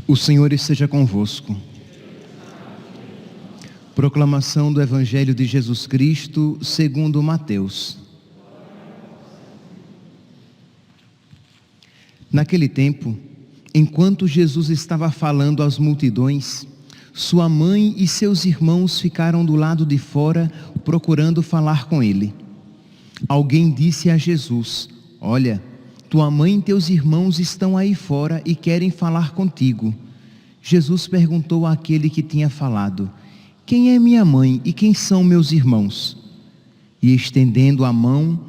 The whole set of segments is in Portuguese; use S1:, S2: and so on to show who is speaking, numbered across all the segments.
S1: O Senhor esteja convosco. Proclamação do Evangelho de Jesus Cristo segundo Mateus. Naquele tempo, enquanto Jesus estava falando às multidões, sua mãe e seus irmãos ficaram do lado de fora procurando falar com ele. Alguém disse a Jesus: "Olha, tua mãe e teus irmãos estão aí fora e querem falar contigo." Jesus perguntou àquele que tinha falado: "Quem é minha mãe e quem são meus irmãos?" E estendendo a mão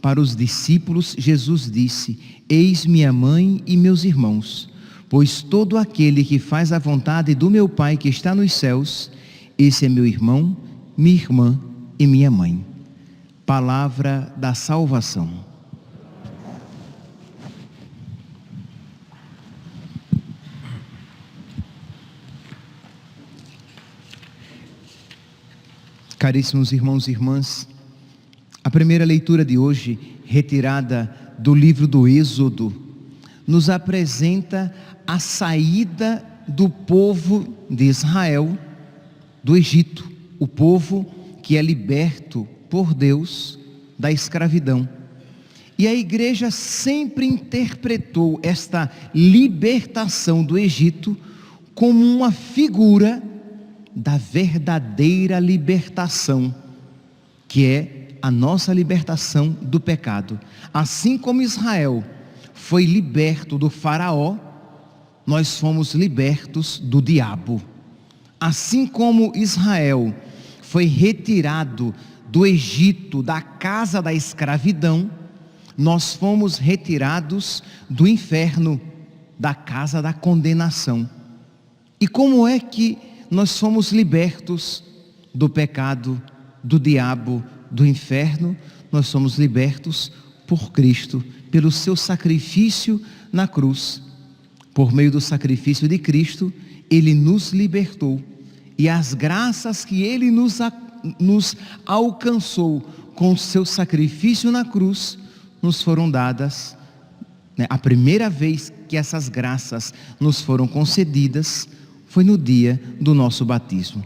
S1: para os discípulos, Jesus disse: "Eis minha mãe e meus irmãos, pois todo aquele que faz a vontade do meu Pai que está nos céus, esse é meu irmão, minha irmã e minha mãe." Palavra da salvação. Caríssimos irmãos e irmãs, a primeira leitura de hoje, retirada do livro do Êxodo, nos apresenta a saída do povo de Israel do Egito, o povo que é liberto por Deus da escravidão. E a igreja sempre interpretou esta libertação do Egito como uma figura da verdadeira libertação, que é a nossa libertação do pecado. Assim como Israel foi liberto do faraó, nós fomos libertos do diabo. Assim como Israel foi retirado do Egito, da casa da escravidão, nós fomos retirados do inferno, da casa da condenação. E como é que nós somos libertos do pecado, do diabo, do inferno? Nós somos libertos por Cristo, pelo seu sacrifício na cruz. Por meio do sacrifício de Cristo, Ele nos libertou. E as graças que Ele nos alcançou com o seu sacrifício na cruz, nos foram dadas, A primeira vez que essas graças nos foram concedidas foi no dia do nosso batismo.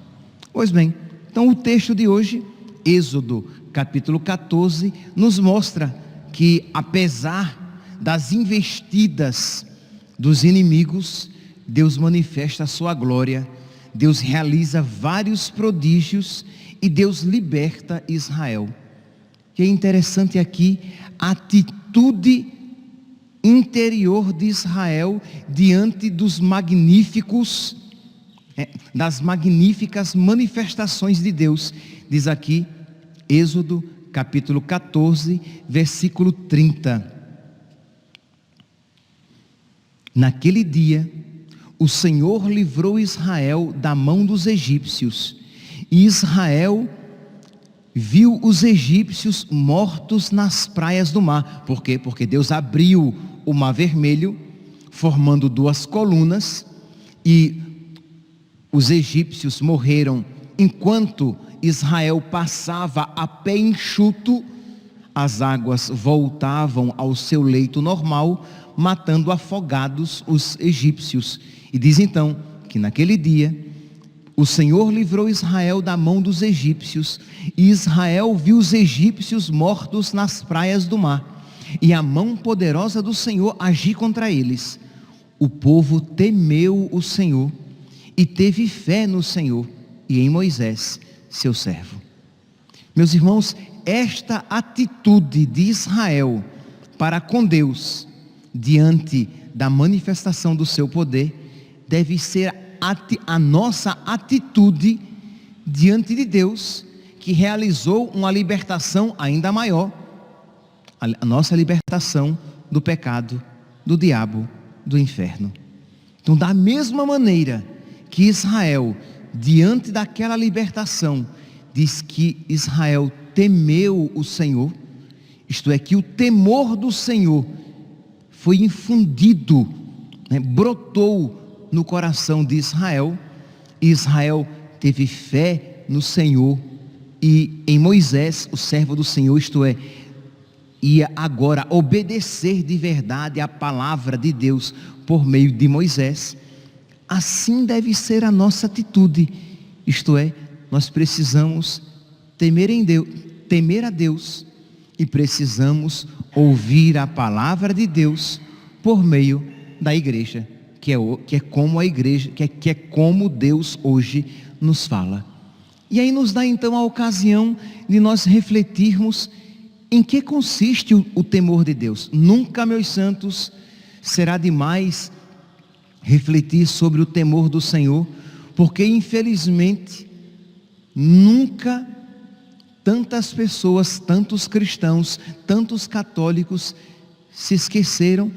S1: Pois bem, então o texto de hoje, Êxodo capítulo 14, nos mostra que apesar das investidas dos inimigos, Deus manifesta a sua glória, Deus realiza vários prodígios e Deus liberta Israel. E é interessante aqui a atitude interior de Israel diante dos das magníficas manifestações de Deus. Diz aqui, Êxodo capítulo 14, versículo 30. Naquele dia, o Senhor livrou Israel da mão dos egípcios, e Israel viu os egípcios mortos nas praias do mar. Por quê? Porque Deus abriu o mar vermelho, formando duas colunas, e os egípcios morreram enquanto Israel passava a pé enxuto. As águas voltavam ao seu leito normal, matando afogados os egípcios. E diz então que naquele dia o Senhor livrou Israel da mão dos egípcios, e Israel viu os egípcios mortos nas praias do mar, e a mão poderosa do Senhor agir contra eles. O povo temeu o Senhor e teve fé no Senhor e em Moisés, seu servo. Meus irmãos, esta atitude de Israel para com Deus, diante da manifestação do seu poder, deve ser a nossa atitude diante de Deus, que realizou uma libertação ainda maior, a nossa libertação do pecado, do diabo, do inferno. Então, da mesma maneira que Israel, diante daquela libertação, diz que Israel temeu o Senhor, isto é, que o temor do Senhor foi infundido, né, brotou no coração de Israel. E Israel teve fé no Senhor e em Moisés, o servo do Senhor, isto é, ia agora obedecer de verdade a palavra de Deus por meio de Moisés. Assim deve ser a nossa atitude, isto é, nós precisamos temer a Deus e precisamos ouvir a palavra de Deus por meio da igreja, que é como a igreja, que é como Deus hoje nos fala. E aí nos dá então a ocasião de nós refletirmos em que consiste o temor de Deus. Nunca, meus santos, será demais refletir sobre o temor do Senhor, porque infelizmente nunca tantas pessoas, tantos cristãos, tantos católicos se esqueceram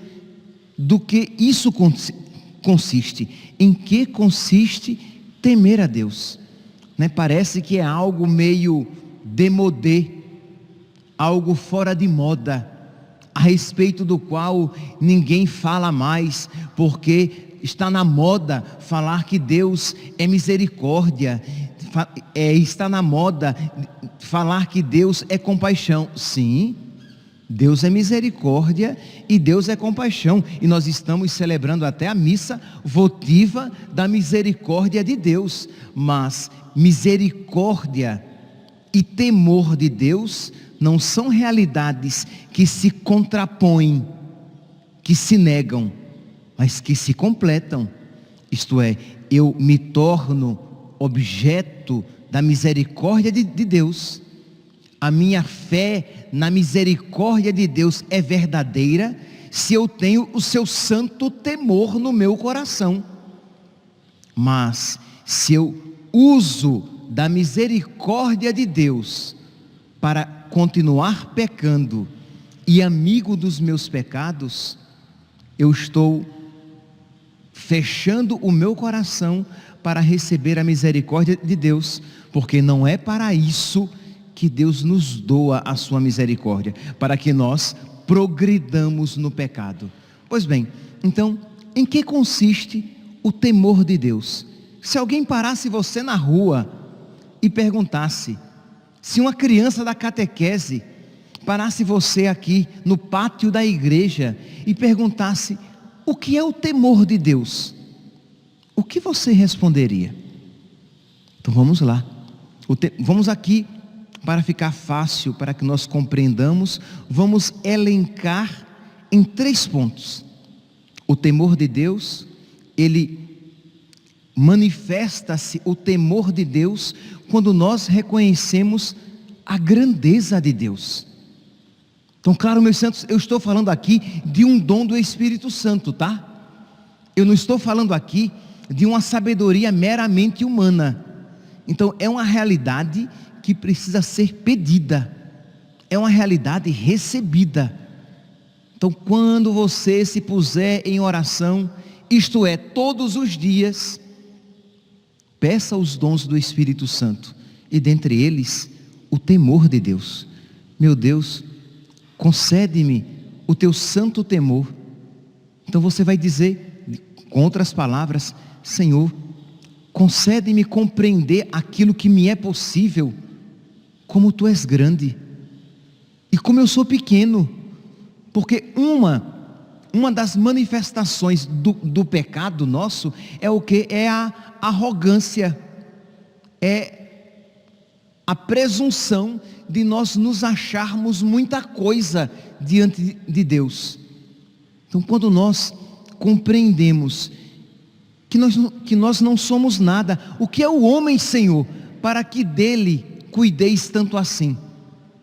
S1: do que isso consiste. Em que consiste temer a Deus? Né? Parece que é algo meio démodé, algo fora de moda, a respeito do qual ninguém fala mais, porque está na moda falar que Deus é misericórdia, está na moda falar que Deus é compaixão. Sim, Deus é misericórdia e Deus é compaixão, e nós estamos celebrando até a missa votiva da misericórdia de Deus. Mas misericórdia e temor de Deus não são realidades que se contrapõem, que se negam, mas que se completam. Isto é, eu me torno objeto da misericórdia de Deus. A minha fé na misericórdia de Deus é verdadeira se eu tenho o seu santo temor no meu coração. Mas se eu uso da misericórdia de Deus para continuar pecando e amigo dos meus pecados, eu estou fechando o meu coração para receber a misericórdia de Deus, porque não é para isso que Deus nos doa a sua misericórdia, para que nós progridamos no pecado. Pois bem, então, em que consiste o temor de Deus? Se alguém parasse você na rua e perguntasse, se uma criança da catequese parasse você aqui no pátio da igreja e perguntasse, o que é o temor de Deus? O que você responderia? Então vamos lá. Vamos aqui, para ficar fácil, para que nós compreendamos, vamos elencar em 3 pontos. O temor de Deus, ele manifesta-se, o temor de Deus, quando nós reconhecemos a grandeza de Deus. Então, claro, meus santos, eu estou falando aqui de um dom do Espírito Santo, tá? Eu não estou falando aqui de uma sabedoria meramente humana. Então, é uma realidade que precisa ser pedida, é uma realidade recebida. Então, quando você se puser em oração, isto é, todos os dias, peça os dons do Espírito Santo, e dentre eles, o temor de Deus. Meu Deus, concede-me o teu santo temor. Então você vai dizer, com outras palavras, Senhor, concede-me compreender aquilo que me é possível, como tu és grande, e como eu sou pequeno, porque uma das manifestações do pecado nosso, é o que? É a arrogância, é a presunção de nós nos acharmos muita coisa diante de Deus. Então, quando nós compreendemos que nós não somos nada, o que é o homem, Senhor, para que dele cuideis tanto assim?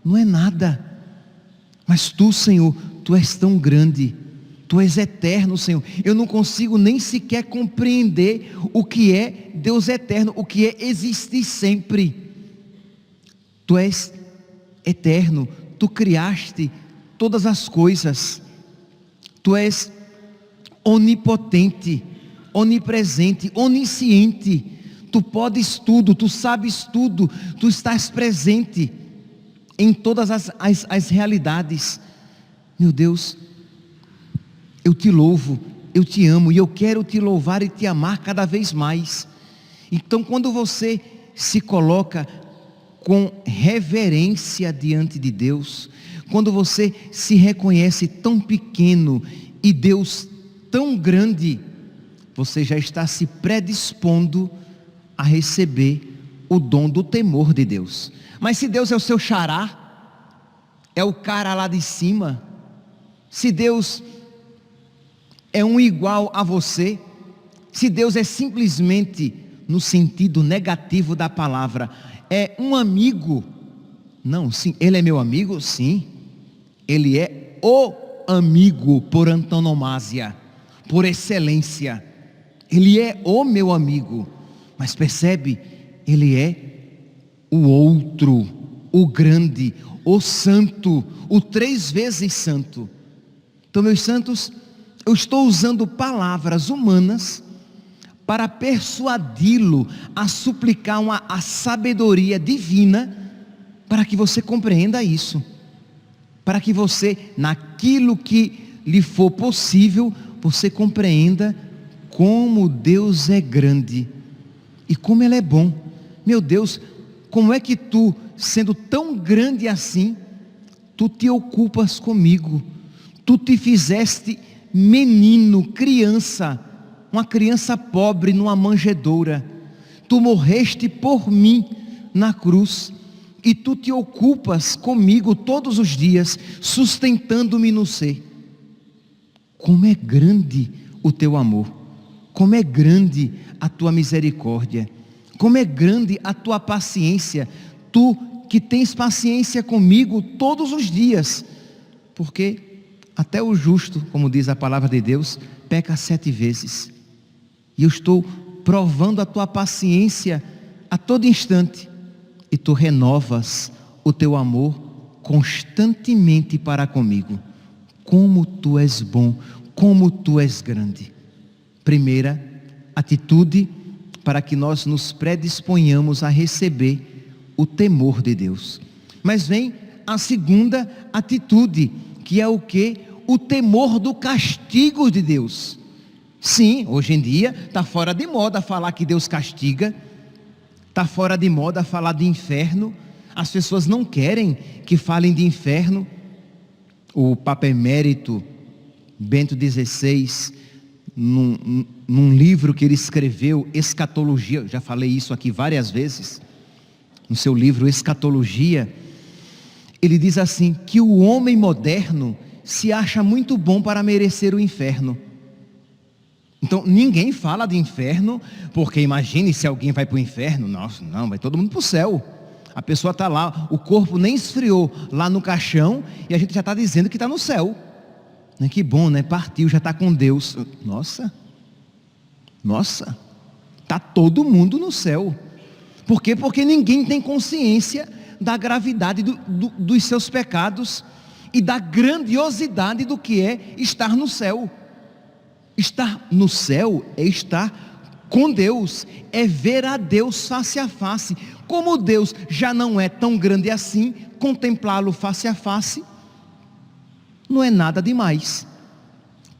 S1: Não é nada, mas tu, Senhor, tu és tão grande, tu és eterno, Senhor. Eu não consigo nem sequer compreender o que é Deus eterno, o que é existir sempre. Tu és eterno, tu criaste todas as coisas, tu és onipotente, onipresente, onisciente, tu podes tudo, tu sabes tudo, tu estás presente em todas as realidades. Meu Deus, Eu te louvo, eu te amo e eu quero te louvar e te amar cada vez mais. Então, quando você se coloca com reverência diante de Deus, quando você se reconhece tão pequeno e Deus tão grande, você já está se predispondo a receber o dom do temor de Deus. Mas se Deus é o seu xará, é o cara lá de cima, se Deus é um igual a você, se Deus é simplesmente, no sentido negativo da palavra, é um amigo, não, sim, Ele é meu amigo, sim, Ele é o amigo por antonomasia, por excelência, Ele é o meu amigo, mas percebe, Ele é o outro, o grande, o santo, o 3 vezes santo. Então, meus santos, eu estou usando palavras humanas para persuadi-lo a suplicar a sabedoria divina, para que você compreenda isso, para que você, naquilo que lhe for possível, você compreenda como Deus é grande e como Ele é bom. Meu Deus, como é que tu, sendo tão grande assim, tu te ocupas comigo, tu te fizeste menino, criança, uma criança pobre numa manjedoura, tu morreste por mim na cruz, e tu te ocupas comigo todos os dias, sustentando-me no ser. Como é grande o teu amor, como é grande a tua misericórdia, como é grande a tua paciência, tu que tens paciência comigo todos os dias, porque até o justo, como diz a palavra de Deus, peca 7 vezes, e eu estou provando a tua paciência a todo instante, e tu renovas o teu amor constantemente para comigo. Como tu és bom, como tu és grande. Primeira atitude para que nós nos predisponhamos a receber o temor de Deus. Mas vem a segunda atitude, que é o que? O temor do castigo de Deus. Sim, hoje em dia está fora de moda falar que Deus castiga, está fora de moda falar de inferno, as pessoas não querem que falem de inferno. O Papa Emérito Bento XVI, num livro que ele escreveu, Escatologia, eu já falei isso aqui várias vezes, no seu livro Escatologia, ele diz assim, que o homem moderno se acha muito bom para merecer o inferno. Então ninguém fala de inferno, porque imagine se alguém vai para o inferno, nossa, não, vai todo mundo para o céu. A pessoa está lá, o corpo nem esfriou lá no caixão, e a gente já está dizendo que está no céu. Que bom, né? Partiu, já está com Deus. Nossa, está todo mundo no céu. Por quê? Porque ninguém tem consciência da gravidade dos seus pecados e da grandiosidade do que é estar no céu. Estar no céu é estar com Deus, é ver a Deus face a face. Como Deus já não é tão grande assim, contemplá-lo face a face não é nada demais.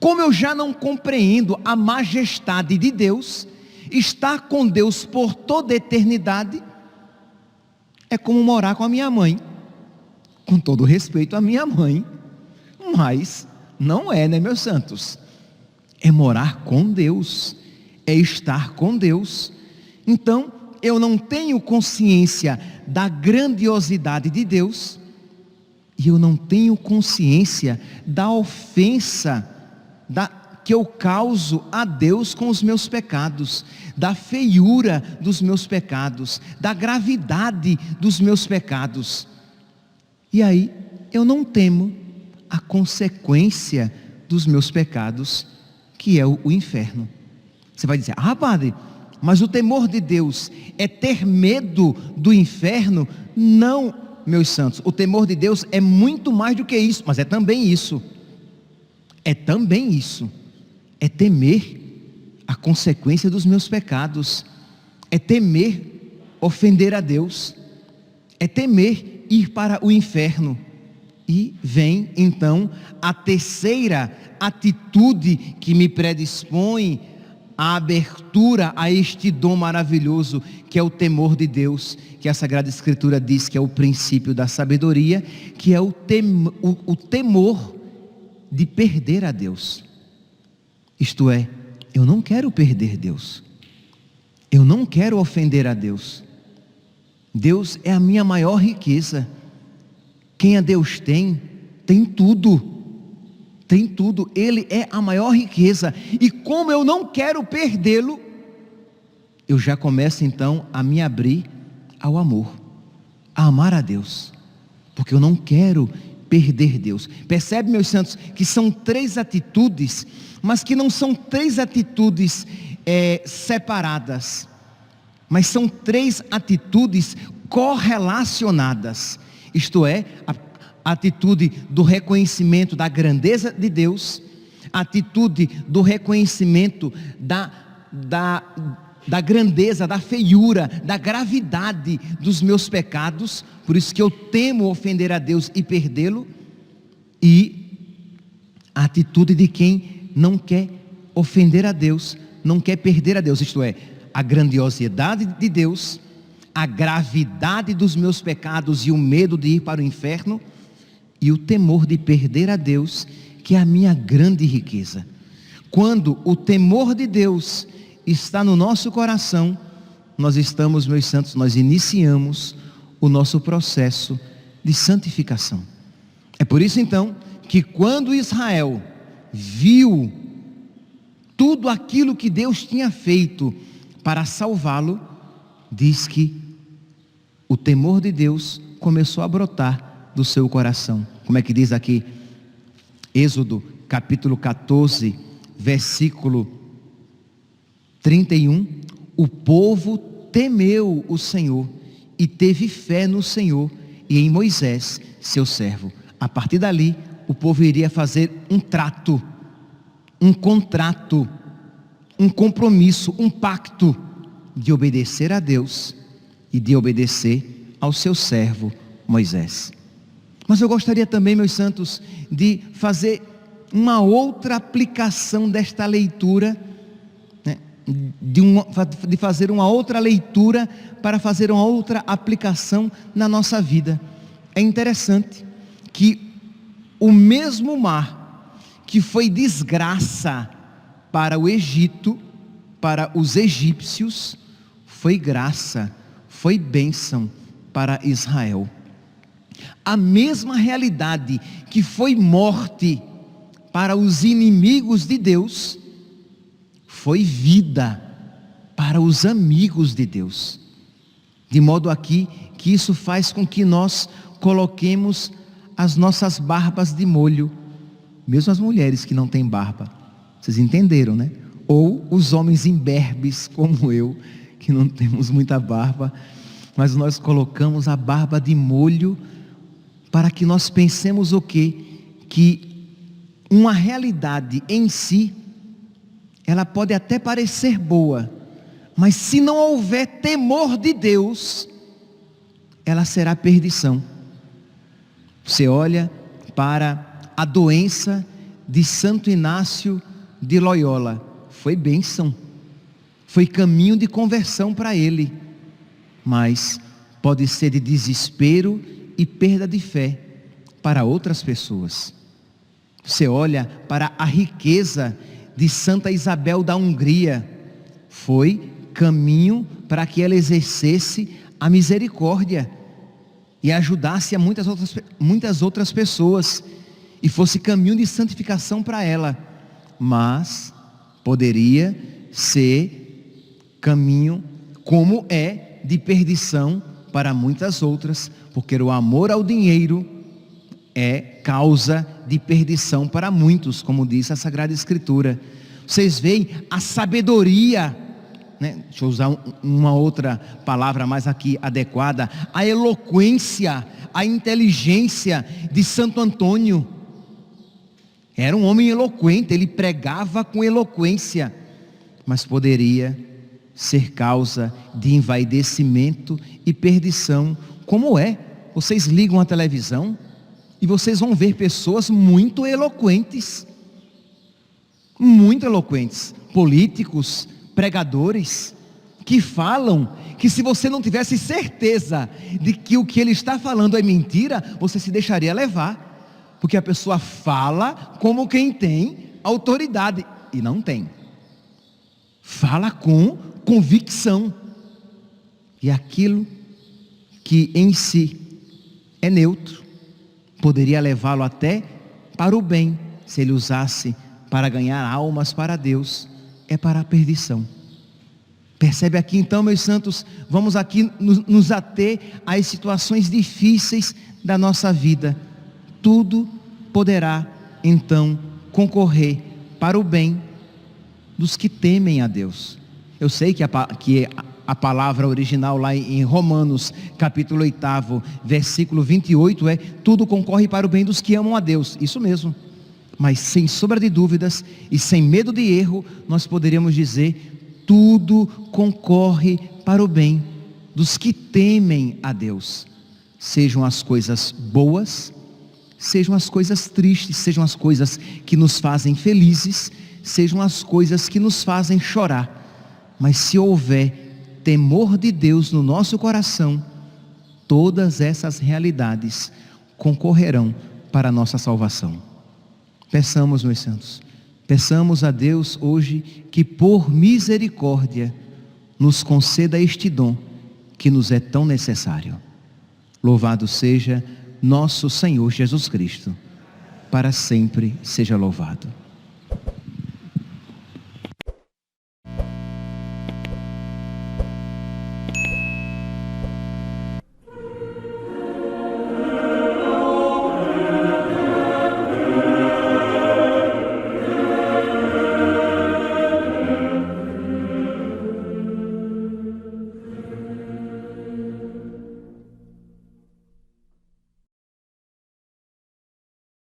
S1: Como eu já não compreendo a majestade de Deus, estar com Deus por toda a eternidade é como morar com a minha mãe. Com todo respeito à minha mãe, mas não é, né, meus santos? É morar com Deus, é estar com Deus. Então, eu não tenho consciência da grandiosidade de Deus, e eu não tenho consciência da ofensa que eu causo a Deus com os meus pecados, da feiura dos meus pecados, da gravidade dos meus pecados. E aí, eu não temo a consequência dos meus pecados, que é o inferno. Você vai dizer, padre, mas o temor de Deus é ter medo do inferno? Não, meus santos, o temor de Deus é muito mais do que isso, mas é também isso. É também isso. É temer a consequência dos meus pecados. É temer ofender a Deus. É temer ir para o inferno. E vem então a terceira atitude que me predispõe à abertura a este dom maravilhoso, que é o temor de Deus, que a Sagrada Escritura diz que é o princípio da sabedoria, que é o temor de perder a Deus. Isto é, eu não quero perder Deus, eu não quero ofender a Deus. Deus é a minha maior riqueza. Quem a Deus tem tudo. Tem tudo. Ele é a maior riqueza. E como eu não quero perdê-lo, eu já começo então a me abrir ao amor, a amar a Deus, porque eu não quero perder Deus. Percebe, meus santos, que são três atitudes, mas que não são três atitudes separadas, mas são três atitudes correlacionadas. Isto é, a atitude do reconhecimento da grandeza de Deus, a atitude do reconhecimento da grandeza, da feiura, da gravidade dos meus pecados, por isso que eu temo ofender a Deus e perdê-lo, e a atitude de quem não quer ofender a Deus, não quer perder a Deus, isto é, a grandiosidade de Deus, a gravidade dos meus pecados e o medo de ir para o inferno, e o temor de perder a Deus, que é a minha grande riqueza. Quando o temor de Deus está no nosso coração, nós estamos, meus santos, nós iniciamos o nosso processo de santificação. É por isso então, que quando Israel viu tudo aquilo que Deus tinha feito para salvá-lo, diz que o temor de Deus começou a brotar do seu coração. Como é que diz aqui? Êxodo capítulo 14, versículo 31. O povo temeu o Senhor e teve fé no Senhor e em Moisés, seu servo. A partir dali, o povo iria fazer um trato, um contrato, um compromisso, um pacto de obedecer a Deus e de obedecer ao seu servo Moisés. Mas eu gostaria também, meus santos, de fazer uma outra aplicação desta leitura, né? de fazer uma outra leitura para fazer uma outra aplicação na nossa vida. É interessante que o mesmo mar que foi desgraça para o Egito, para os egípcios, foi graça, foi bênção para Israel. A mesma realidade que foi morte para os inimigos de Deus, foi vida para os amigos de Deus. De modo aqui que isso faz com que nós coloquemos as nossas barbas de molho, mesmo as mulheres que não têm barba, vocês entenderam, né? Ou os homens imberbes como eu, que não temos muita barba, mas nós colocamos a barba de molho para que nós pensemos o quê? Que uma realidade em si, ela pode até parecer boa, mas se não houver temor de Deus, ela será perdição. Você olha para a doença de Santo Inácio de Loyola, foi bênção, foi caminho de conversão para ele, mas pode ser de desespero e perda de fé para outras pessoas. Você olha para a riqueza de Santa Isabel da Hungria, foi caminho para que ela exercesse a misericórdia e ajudasse a muitas outras pessoas, e fosse caminho de santificação para ela, mas poderia ser caminho, como é, de perdição para muitas outras, porque o amor ao dinheiro é causa de perdição para muitos, como diz a Sagrada Escritura. Vocês veem a sabedoria, né? Deixa eu usar uma outra palavra mais aqui adequada, a eloquência, a inteligência de Santo Antônio. Era um homem eloquente, ele pregava com eloquência, mas poderia ser causa de envaidecimento e perdição. Como é? Vocês ligam a televisão e vocês vão ver pessoas muito eloquentes, políticos, pregadores, que falam que se você não tivesse certeza de que o que ele está falando é mentira, você se deixaria levar, porque a pessoa fala como quem tem autoridade, e não tem. Fala com convicção, e aquilo que em si é neutro, poderia levá-lo até para o bem, se ele usasse para ganhar almas para Deus, é para a perdição. Percebe aqui então, meus santos, vamos aqui nos ater às situações difíceis da nossa vida. Tudo poderá então concorrer para o bem dos que temem a Deus. Eu sei que a palavra original lá em Romanos, capítulo 8, versículo 28 é: tudo concorre para o bem dos que amam a Deus. Isso mesmo. Mas sem sombra de dúvidas e sem medo de erro, nós poderíamos dizer: tudo concorre para o bem dos que temem a Deus. Sejam as coisas boas, sejam as coisas tristes, sejam as coisas que nos fazem felizes, sejam as coisas que nos fazem chorar. Mas se houver temor de Deus no nosso coração, todas essas realidades concorrerão para a nossa salvação. Peçamos, meus santos, peçamos a Deus hoje que por misericórdia nos conceda este dom que nos é tão necessário. Louvado seja nosso Senhor Jesus Cristo, para sempre seja louvado.